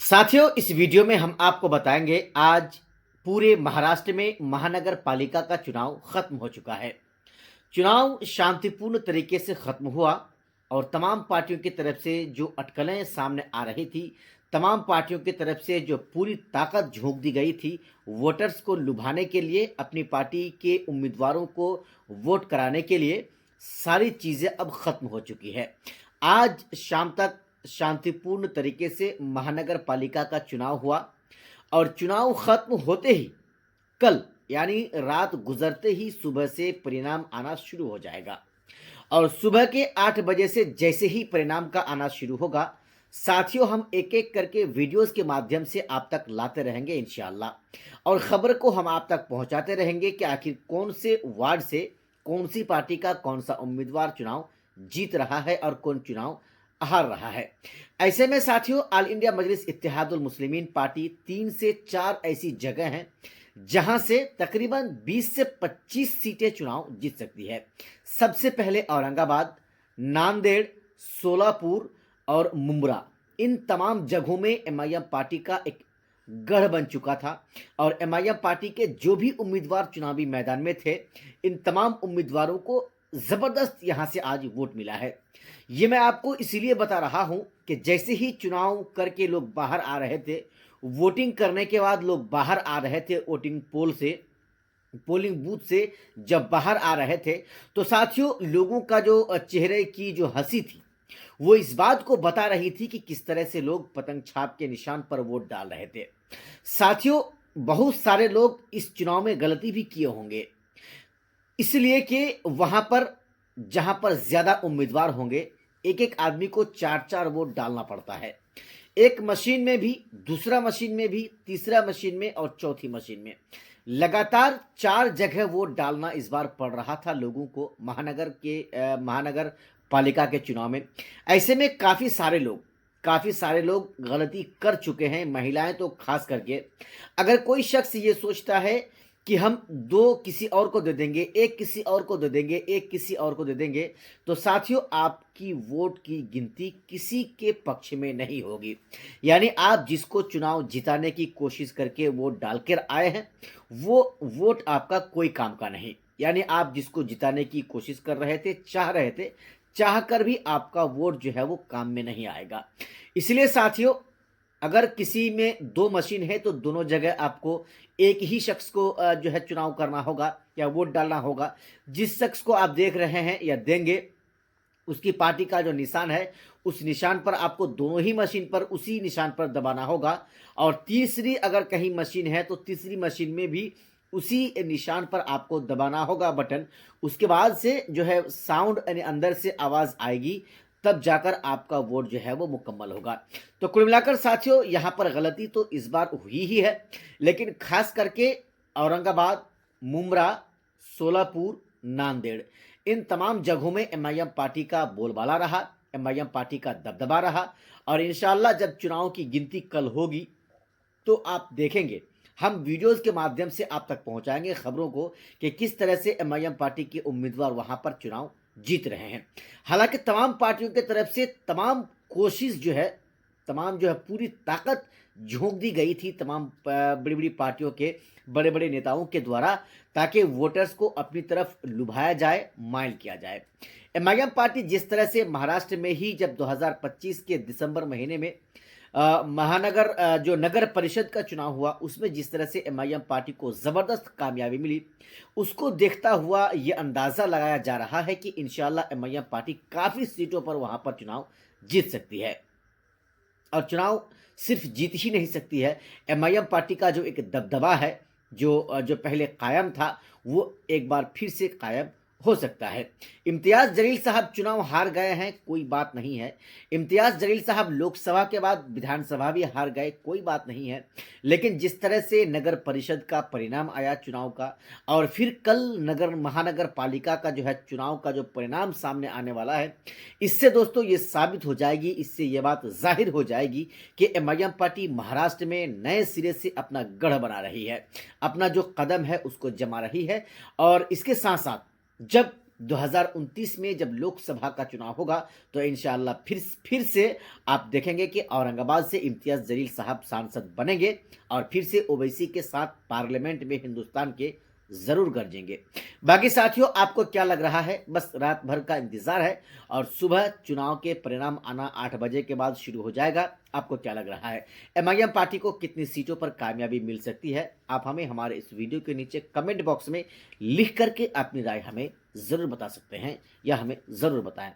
साथियों, इस वीडियो में हम आपको बताएंगे आज पूरे महाराष्ट्र में महानगर पालिका का चुनाव खत्म हो चुका है। चुनाव शांतिपूर्ण तरीके से खत्म हुआ और तमाम पार्टियों की तरफ से जो अटकलें सामने आ रही थी, तमाम पार्टियों की तरफ से जो पूरी ताकत झोंक दी गई थी वोटर्स को लुभाने के लिए, अपनी पार्टी के उम्मीदवारों को वोट कराने के लिए, सारी चीज़ें अब खत्म हो चुकी है। आज शाम तक शांतिपूर्ण तरीके से महानगर पालिका का चुनाव हुआ और चुनाव खत्म होते ही कल यानी रात गुजरते ही सुबह से परिणाम आना शुरू हो जाएगा और सुबह के 8 बजे से जैसे ही परिणाम का आना शुरू होगा, साथियों हम एक एक करके वीडियोस के माध्यम से आप तक लाते रहेंगे इंशाअल्लाह और ख़बर को हम आप तक पहुंचाते रहेंगे कि आखिर कौन से वार्ड से कौन सी पार्टी का कौन सा उम्मीदवार चुनाव जीत रहा है और कौन चुनाव हार रहा है। ऐसे में साथियों, ऑल इंडिया मजलिस इत्तेहादुल मुस्लिमीन पार्टी 3 से 4 ऐसी जगह हैं जहां से तकरीबन 20 से 25 सीटें चुनाव जीत सकती है। सबसे पहले औरंगाबाद, नांदेड़, सोलापुर और मुंब्रा, इन तमाम जगहों में एमआईएम पार्टी का एक गढ़ बन चुका था और एमआईएम पार्टी के जो भी उम्मीदवार चुनावी मैदान में थे, इन तमाम उम्मीदवारों को ज़बरदस्त यहाँ से आज वोट मिला है। ये मैं आपको इसीलिए बता रहा हूँ कि जैसे ही चुनाव करके लोग बाहर आ रहे थे, वोटिंग करने के बाद लोग बाहर आ रहे थे वोटिंग पोल से, पोलिंग बूथ से जब बाहर आ रहे थे, तो साथियों लोगों का जो चेहरे की जो हंसी थी वो इस बात को बता रही थी कि किस तरह से लोग पतंग छाप के निशान पर वोट डाल रहे थे। साथियों, बहुत सारे लोग इस चुनाव में गलती भी किए होंगे, इसलिए कि वहां पर जहां पर ज्यादा उम्मीदवार होंगे, एक एक आदमी को 4-4 वोट डालना पड़ता है। एक मशीन में भी, दूसरा मशीन में भी, तीसरा मशीन में और चौथी मशीन में लगातार 4 जगह वोट डालना इस बार पड़ रहा था लोगों को महानगर पालिका के चुनाव में। ऐसे में काफ़ी सारे लोग गलती कर चुके हैं, महिलाएं तो खास करके। अगर कोई शख्स ये सोचता है कि हम 2 किसी और को दे देंगे, 1 किसी और को दे देंगे, 1 किसी और को दे देंगे, तो साथियों आपकी वोट की गिनती किसी के पक्ष में नहीं होगी। यानी आप जिसको चुनाव जिताने की कोशिश करके वोट डालकर आए हैं, वो वोट आपका कोई काम का नहीं। यानी आप जिसको जिताने की कोशिश कर रहे थे, चाह कर भी आपका वोट जो है वो काम में नहीं आएगा। इसलिए साथियों, अगर किसी में 2 मशीन है तो दोनों जगह आपको एक ही शख्स को जो है चुनाव करना होगा या वोट डालना होगा। जिस शख्स को आप देख रहे हैं या देंगे, उसकी पार्टी का जो निशान है, उस निशान पर आपको दोनों ही मशीन पर उसी निशान पर दबाना होगा और तीसरी अगर कहीं मशीन है तो तीसरी मशीन में भी उसी निशान पर आपको दबाना होगा बटन। उसके बाद से जो है साउंड यानी अंदर से आवाज़ आएगी, तब जाकर आपका वोट जो है वो मुकम्मल होगा। तो कुल मिलाकर साथियों, यहाँ पर गलती तो इस बार हुई ही है, लेकिन खास करके औरंगाबाद, मुंब्रा, सोलापुर, नांदेड़, इन तमाम जगहों में एमआईएम पार्टी का बोलबाला रहा, एमआईएम पार्टी का दबदबा रहा और इंशाअल्लाह जब चुनाव की गिनती कल होगी तो आप देखेंगे, हम वीडियोस के माध्यम से आप तक पहुंचाएंगे खबरों को कि किस तरह से एमआईएम पार्टी के उम्मीदवार वहां पर चुनाव जीत रहे हैं। हालांकि तमाम पार्टियों की तरफ से तमाम कोशिश जो है, पूरी ताकत झोंक दी गई थी तमाम बड़ी बड़ी पार्टियों के बड़े बड़े नेताओं के द्वारा, ताकि वोटर्स को अपनी तरफ लुभाया जाए, माइल किया जाए। एमआईएम पार्टी जिस तरह से महाराष्ट्र में ही जब 2025 के दिसंबर महीने में जो नगर परिषद का चुनाव हुआ, उसमें जिस तरह से एमआईएम पार्टी को ज़बरदस्त कामयाबी मिली, उसको देखता हुआ ये अंदाज़ा लगाया जा रहा है कि इंशाअल्लाह एमआईएम पार्टी काफ़ी सीटों पर वहाँ पर चुनाव जीत सकती है। और चुनाव सिर्फ जीत ही नहीं सकती है, एमआईएम पार्टी का जो एक दबदबा है, जो पहले कायम था, वो एक बार फिर से कायम हो सकता है। इम्तियाज़ जलील साहब चुनाव हार गए हैं, कोई बात नहीं है। इम्तियाज़ जलील साहब लोकसभा के बाद विधानसभा भी हार गए, कोई बात नहीं है। लेकिन जिस तरह से नगर परिषद का परिणाम आया चुनाव का, और फिर कल महानगर पालिका का जो है चुनाव का जो परिणाम सामने आने वाला है, इससे दोस्तों ये साबित हो जाएगी, इससे ये बात जाहिर हो जाएगी कि एमआईएम पार्टी महाराष्ट्र में नए सिरे से अपना गढ़ बना रही है, अपना जो कदम है उसको जमा रही है। और इसके साथ साथ जब 2029 में जब लोकसभा का चुनाव होगा तो इंशाअल्लाह फिर से आप देखेंगे कि औरंगाबाद से इम्तियाज़ जलील साहब सांसद बनेंगे और फिर से ओवैसी के साथ पार्लियामेंट में हिंदुस्तान के ज़रूर गरजेंगे। बाकी साथियों, आपको क्या लग रहा है? बस रात भर का इंतज़ार है और सुबह चुनाव के परिणाम आना 8 बजे के बाद शुरू हो जाएगा। आपको क्या लग रहा है? एमआईएम पार्टी को कितनी सीटों पर कामयाबी मिल सकती है? आप हमें हमारे इस वीडियो के नीचे कमेंट बॉक्स में लिख करके अपनी राय हमें ज़रूर बता सकते हैं या हमें ज़रूर बताएं।